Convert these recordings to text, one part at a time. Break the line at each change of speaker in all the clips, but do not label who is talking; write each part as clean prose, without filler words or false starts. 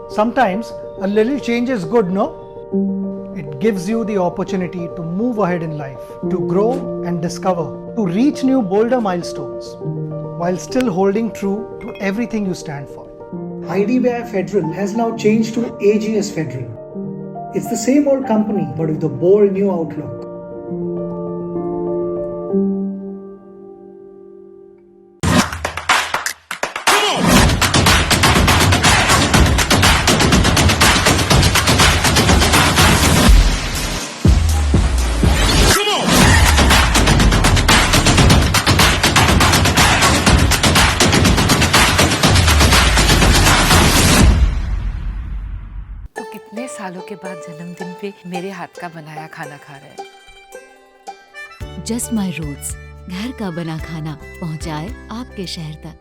Sometimes a little change is good, no? It gives you the opportunity to move ahead in life, to grow and discover, to reach new bolder milestones, while still holding true to everything you stand for. IDBI Federal has now changed to AGS Federal. It's the same old company, but with a bold new outlook.
कितने सालों के बाद जन्मदिन पे मेरे हाथ का बनाया खाना खा रहे हैं।
जस्ट माई रूट्स, घर का बना खाना पहुंचाए आपके शहर तक।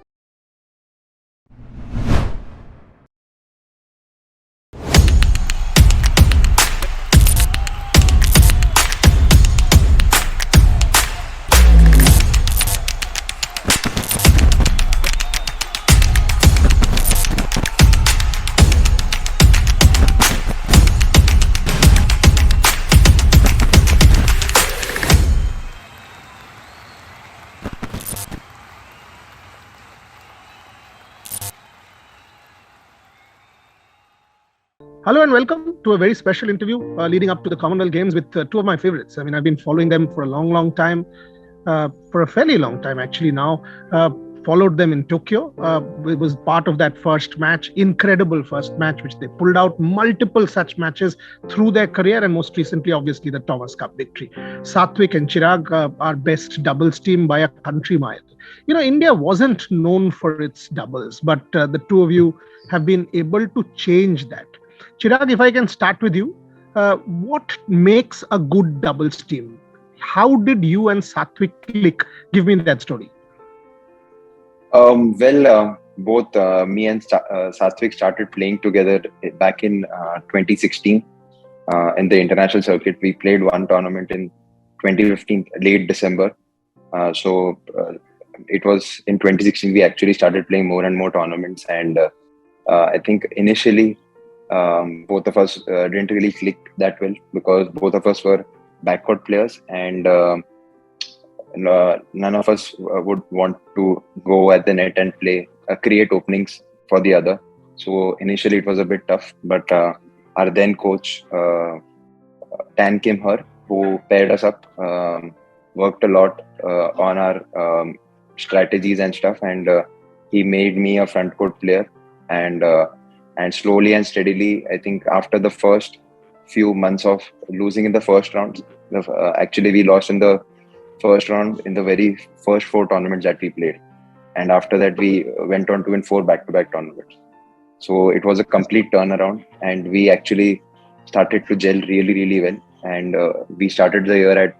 Hello and welcome to a very special interview leading up to the Commonwealth Games with two of my favorites. I mean, I've been following them for a long time, for a fairly long time actually now. Followed them in Tokyo. It was part of that first match, incredible first match, which they pulled out multiple such matches through their career, and most recently, obviously, the Thomas Cup victory. Satwik and Chirag, our best doubles team by a country mile. You know, India wasn't known for its doubles, but the two of you have been able to change that. Chirag, if I can start with you, what makes a good doubles team? How did you and Satwik click? Give me that story.
Both me and Satwik started playing together back in 2016 in the international circuit. We played one tournament in 2015, late December. So it was in 2016 we actually started playing more and more tournaments. And I think initially both of us didn't really click that well because both of us were backcourt players, and none of us would want to go at the net and play, create openings for the other. So initially it was a bit tough, but our then coach, Tan Kim Her, who paired us up, worked a lot on our strategies and stuff, and he made me a front court player. And slowly and steadily, I think after the first few months of losing in the first round, actually we lost in the first round in the very first 4 tournaments that we played. And after that, we went on to win 4 back-to-back tournaments. So it was a complete turnaround, and we actually started to gel really, really well. And we started the year at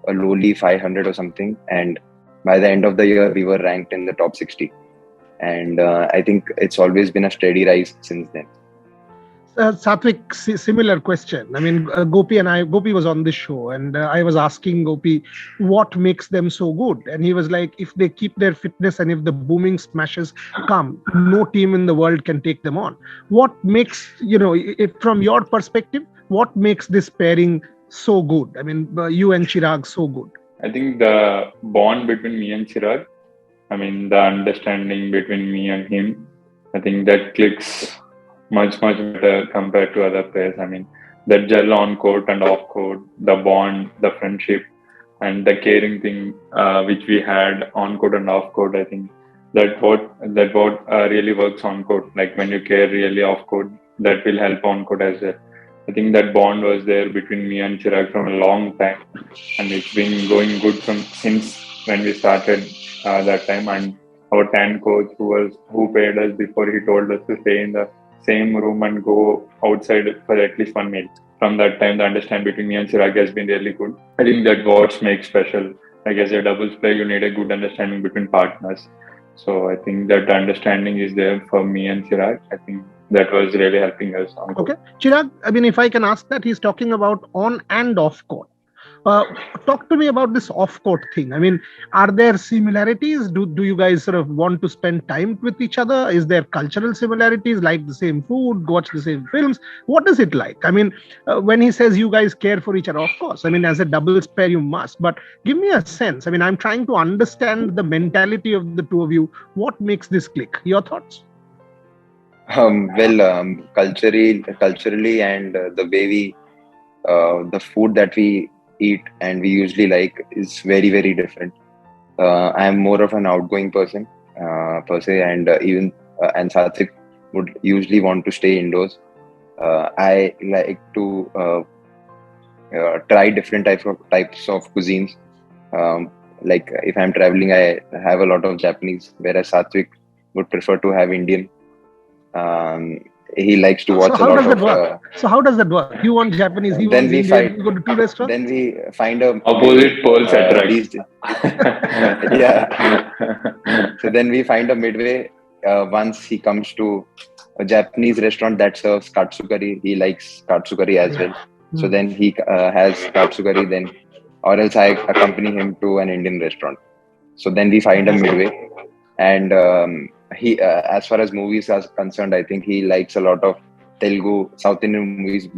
a lowly 500 or something. And by the end of the year, we were ranked in the top 60. And I think it's always been a steady rise since then.
Satwik, similar question. I mean, Gopi was on this show, and I was asking Gopi what makes them so good. And he was like, if they keep their fitness and if the booming smashes come, no team in the world can take them on. What makes, if from your perspective, what makes this pairing so good? I mean, you and Chirag so good?
I think the bond between me and Chirag, the understanding between me and him, I think that clicks much better compared to other players. That gel on court and off court, the bond, the friendship, and the caring thing which we had on court and off court. I think that what really works on court. Like when you care really off court, that will help on court as well. I think that bond was there between me and Chirag from a long time, and it's been going good since when we started that time. And our TAN coach who paid us before, he told us to stay in the same room and go outside for at least 1 meal. From that time, the understanding between me and Chirag has been really good. I think that what makes special. Like as a doubles player, you need a good understanding between partners. So I think that understanding is there for me and Chirag. I think that was really helping us on court.
Okay. Chirag, if I can ask that, he's talking about on and off court. Talk to me about this off-court thing. I mean, are there similarities? Do you guys sort of want to spend time with each other? Is there cultural similarities, like the same food, watch the same films? What is it like? I mean, when he says you guys care for each other, of course, I mean, as a doubles pair, you must. But give me a sense. I mean, I'm trying to understand the mentality of the two of you. What makes this click? Your thoughts?
Culturally, and the way the food that we eat and we usually like is very, very different. I am more of an outgoing person, per se, and Satvik would usually want to stay indoors. I like to try different types of cuisines. Like if I'm traveling, I have a lot of Japanese, whereas Satvik would prefer to have Indian. Um, he likes to watch
So
a
how
lot
does that
of.
work? So how does that work? You want Japanese, he
Then
wants
we
Indian.
find.
You go to two restaurants.
Then we find a
Opposite poles attract.
these. Yeah. So then we find a midway. Once he comes to a Japanese restaurant that serves katsukari, he likes katsukari as well. So then he has katsukari. Then, or else I accompany him to an Indian restaurant. So then we find a midway, and he, as far as movies are concerned, I think he likes a lot of Telugu, South Indian movies,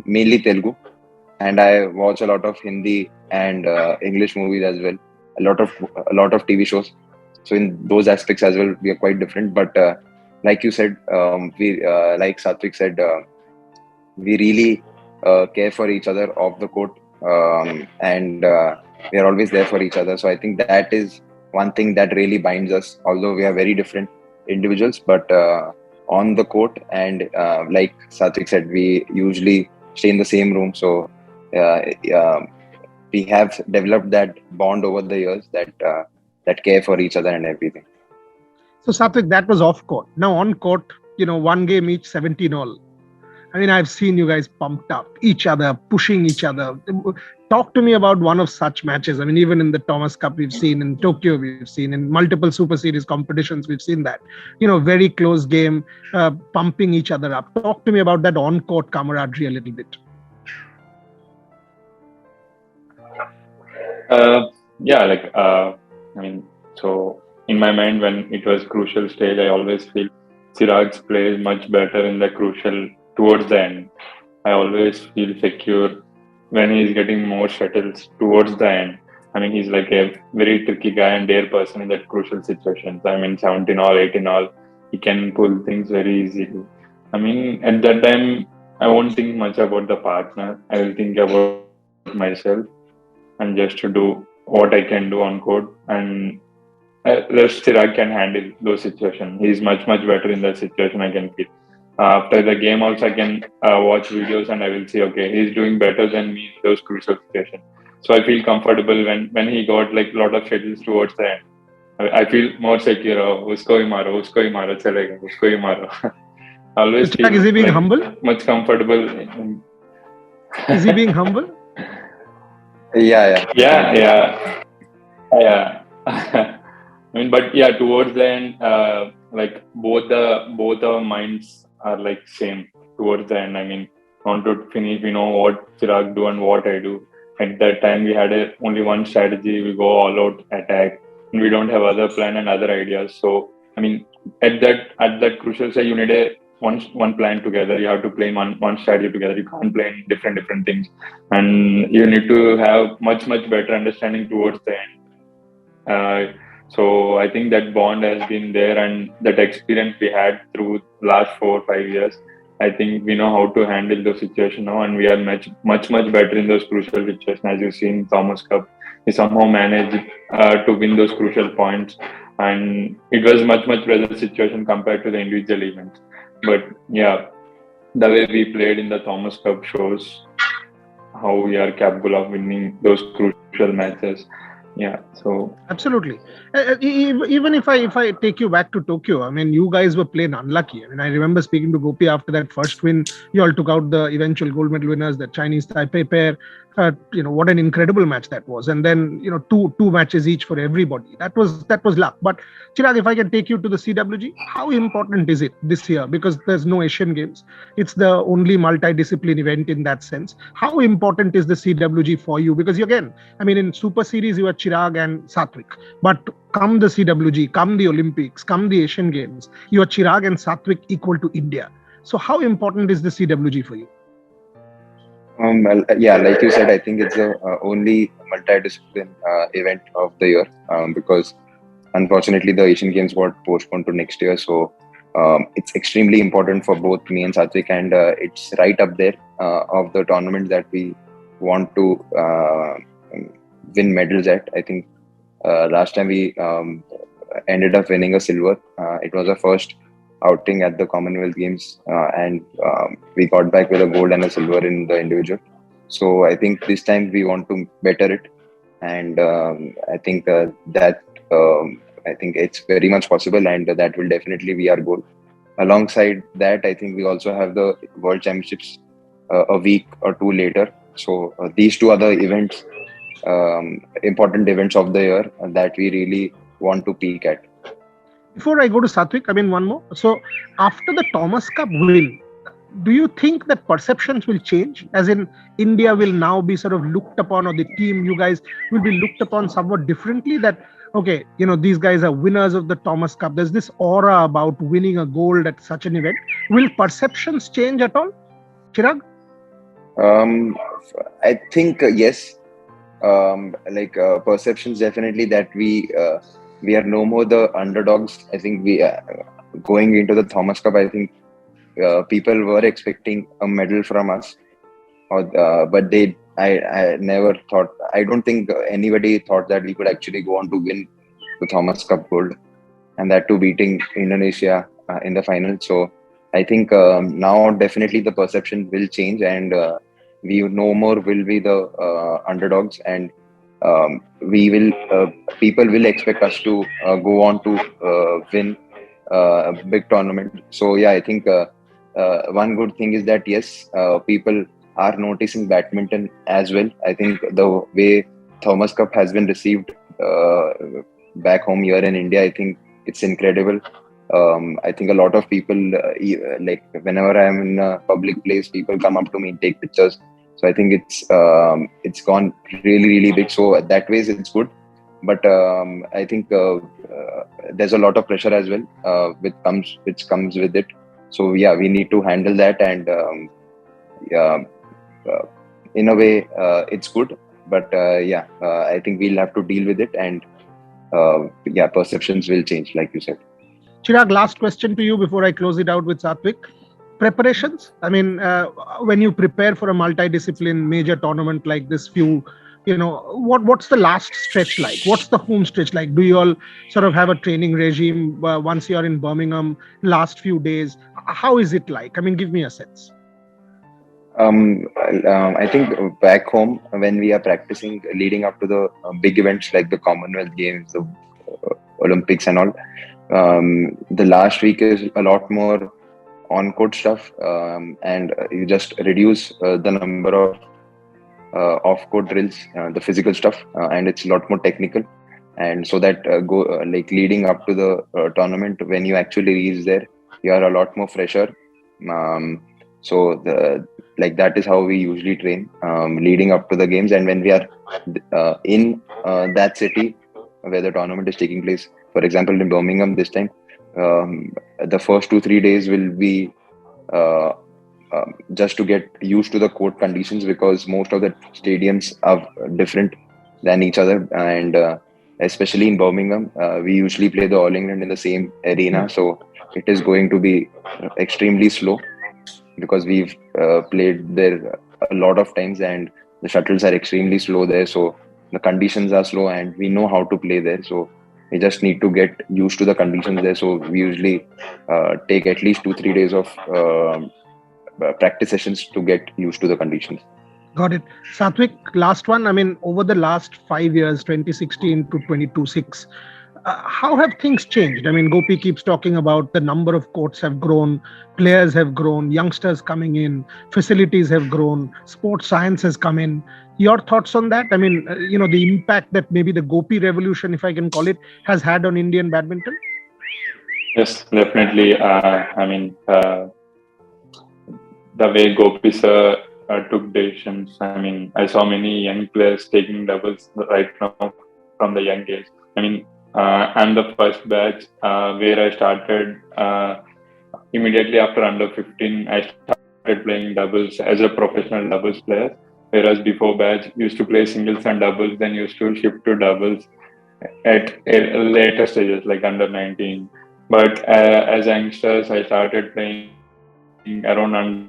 mainly Telugu, and I watch a lot of Hindi and English movies as well. A lot of TV shows. So in those aspects as well, we are quite different. But like you said, we like Satvik said, we really care for each other off the court, and we are always there for each other. So I think that is one thing that really binds us. Although we are very different individuals, but on the court and like Satvik said, we usually stay in the same room. So uh, uh, we have developed that bond over the years, that care for each other and everything.
So Satvik, that was off court. Now on court, one game each, 17 all. I mean, I've seen you guys pumped up, each other, pushing each other. Talk to me about one of such matches. I mean, even in the Thomas Cup, we've seen, in Tokyo, we've seen, in multiple Super Series competitions, we've seen that. Very close game, pumping each other up. Talk to me about that on-court camaraderie a little bit.
So in my mind, when it was crucial stage, I always feel Chirag's play is much better in the crucial towards the end. I always feel secure when he's getting more shuttles towards the end. I mean, he's like a very tricky guy and dare person in that crucial situations. I mean, 17 all, 18 all, he can pull things very easily. I mean, at that time, I won't think much about the partner. I will think about myself and just to do what I can do on court. And rest Chirag can handle those situations. He's much, much better in that situation, I can feel. After the game also, I can watch videos and I will see, okay, he's doing better than me in those crucial situations. So I feel comfortable when he got like a lot of shuttles towards the end. I feel more secure. Oh, usko hi maro, chalega, usko hi maro. Always
Chirag,
feel
is he being
like
humble?
much comfortable.
Is he being humble?
Yeah.
Yeah. I mean, but yeah, towards the end, like both our minds are like same towards the end. I mean, want to finish, we know what Chirag do and what I do. At that time, we had only one strategy. We go all out attack, and we don't have other plan and other ideas. So, I mean, at that crucial stage, you need one plan together. You have to play one strategy together. You can't play in different things, and you need to have much better understanding towards the end. So I think that bond has been there, and that experience we had through last 4 or 5 years. I think we know how to handle those situations now, and we are much better in those crucial situations. As you see in Thomas Cup, we somehow managed to win those crucial points, and it was much better situation compared to the individual events. But yeah, the way we played in the Thomas Cup shows how we are capable of winning those crucial matches. yeah. So
Absolutely. Even if I take you back to Tokyo, I mean, you guys were plain unlucky. I mean, I remember speaking to Gopi after that first win. You all took out the eventual gold medal winners, the Chinese Taipei pair. What an incredible match that was. And then two matches each for everybody. That was luck. But Chirag, if I can take you to the CWG, how important is it this year? Because there's no Asian Games. It's the only multidiscipline event in that sense. How important is the CWG for you? Because again, I mean, in Super Series, you are Chirag and Satwik. But come the CWG, come the Olympics, come the Asian Games, you are Chirag and Satwik equal to India. So how important is the CWG for you?
Well, yeah, like you said, I think it's the only multidiscipline event of the year because unfortunately the Asian Games got postponed to next year. So it's extremely important for both me and Satwik, and it's right up there of the tournament that we want to win medals at. I think last time we ended up winning a silver. It was our first outing at the Commonwealth Games, and we got back with a gold and a silver in the individual. So I think this time we want to better it, and I think that I think it's very much possible, and that will definitely be our goal. Alongside that, I think we also have the World Championships a week or two later. So these two other events, important events of the year that we really want to peak at.
Before I go to Satwik, I mean, one more. So after the Thomas Cup win, do you think that perceptions will change? As in, India will now be sort of looked upon, or the team, you guys will be looked upon somewhat differently? That, okay, these guys are winners of the Thomas Cup. There's this aura about winning a gold at such an event. Will perceptions change at all, Chirag?
I think yes. Perceptions definitely that we are no more the underdogs. I think we going into the Thomas Cup, I think people were expecting a medal from us, but I never thought. I don't think anybody thought that we could actually go on to win the Thomas Cup gold, and that too beating Indonesia in the final. So I think now definitely the perception will change, and we no more will be the underdogs, and we will people will expect us to go on to win a big tournament. So yeah, I think one good thing is that yes, people are noticing badminton as well. I think the way Thomas Cup has been received back home here in India, I think it's incredible. I think a lot of people, like whenever I'm in a public place, people come up to me and take pictures. So I think it's gone really big. So that ways it's good. But I think there's a lot of pressure as well, which comes with it. So yeah, we need to handle that, and in a way, it's good. But I think we'll have to deal with it, and perceptions will change, like you said.
Chirag, last question to you before I close it out with Satwik. Preparations? I mean, when you prepare for a multidiscipline major tournament like this, what's the last stretch like? What's the home stretch like? Do you all sort of have a training regime once you're in Birmingham, last few days? How is it like? I mean, give me a sense.
I think back home, when we are practicing leading up to the big events like the Commonwealth Games, the Olympics and all, the last week is a lot more on-court stuff, and you just reduce the number of off-court drills, the physical stuff, and it's a lot more technical. And so that leading up to the tournament, when you actually reach there, you are a lot more fresher. So that is how we usually train leading up to the games. And when we are in that city where the tournament is taking place, for example in Birmingham this time, the first 2-3 days will be just to get used to the court conditions, because most of the stadiums are different than each other, and especially in Birmingham, we usually play the All England in the same arena, so it is going to be extremely slow because we've played there a lot of times, and the shuttles are extremely slow there, so the conditions are slow, and we know how to play there, so we just need to get used to the conditions there. So we usually take at least 2-3 days of practice sessions to get used to the conditions.
Got it. Satwik, last one. I mean, over the last 5 years, 2016 to 22-6, how have things changed? I mean, Gopi keeps talking about the number of courts have grown, players have grown, youngsters coming in, facilities have grown, sports science has come in. Your thoughts on that? I mean, the impact that maybe the Gopi revolution, if I can call it, has had on Indian badminton?
Yes, definitely. The way Gopi sir took decisions. I mean, I saw many young players taking doubles right now from the young age. I mean, I'm the first batch where I started immediately after under 15. I started playing doubles as a professional doubles player. Whereas before batch used to play singles and doubles, then used to shift to doubles at later stages like under 19. But as youngsters, I started playing around under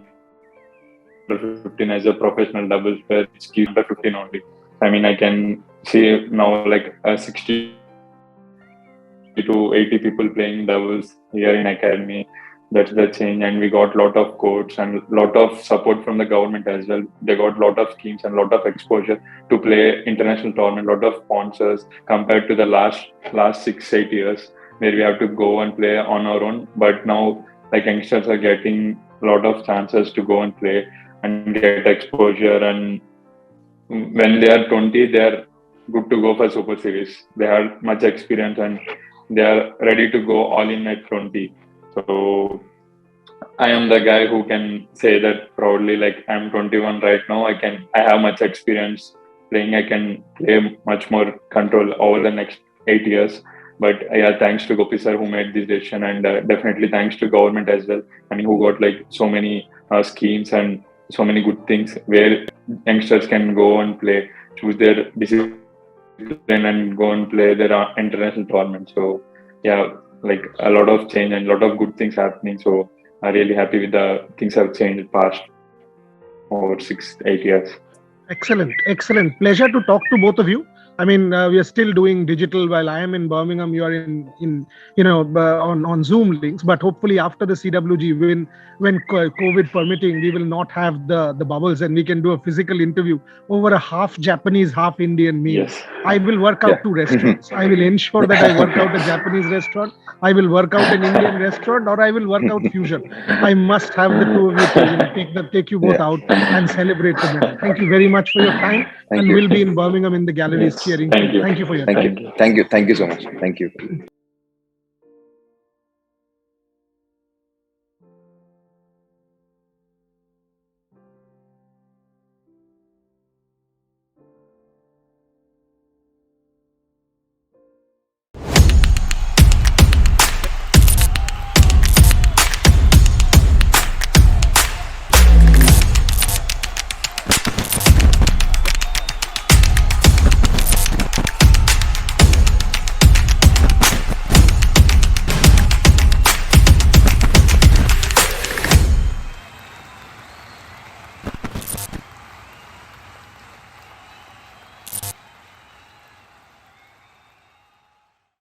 15 as a professional doubles player. It's under 15 only. I mean, I can see now like 60 to 80 people playing doubles here in academy. That's the change, and we got a lot of courts and a lot of support from the government as well. They got a lot of schemes and a lot of exposure to play international tournament, a lot of sponsors compared to the last 6-8 years where we have to go and play on our own. But now like youngsters are getting a lot of chances to go and play and get exposure, and when they are 20, they are good to go for Super Series. They have much experience and they are ready to go all in at 20. So I am the guy who can say that proudly, like I'm 21 right now. I have much experience playing. I can play much more control over the next 8 years. But yeah, thanks to Gopi sir who made this decision, and definitely thanks to government as well. I mean, who got like so many schemes and so many good things where youngsters can go and play, choose their discipline and go and play their international tournament. So yeah, like a lot of change and a lot of good things happening. So I'm really happy with the things have changed past over 6-8 years.
Excellent. Pleasure to talk to both of you. I mean, we are still doing digital while I am in Birmingham. You are on Zoom links. But hopefully, after the CWG win, when COVID permitting, we will not have the bubbles, and we can do a physical interview over a half Japanese, half Indian meal.
Yes.
I will work out 2 restaurants. I will ensure that I work out a Japanese restaurant. I will work out an Indian restaurant, or I will work out fusion. I must have the two of you to take you both out and celebrate the medal. Thank you very much for your time, and we'll be in Birmingham in the galleries cheering.
Thank you.
Thank you for your
Thank
time.
you. Thank you so much. Thank you.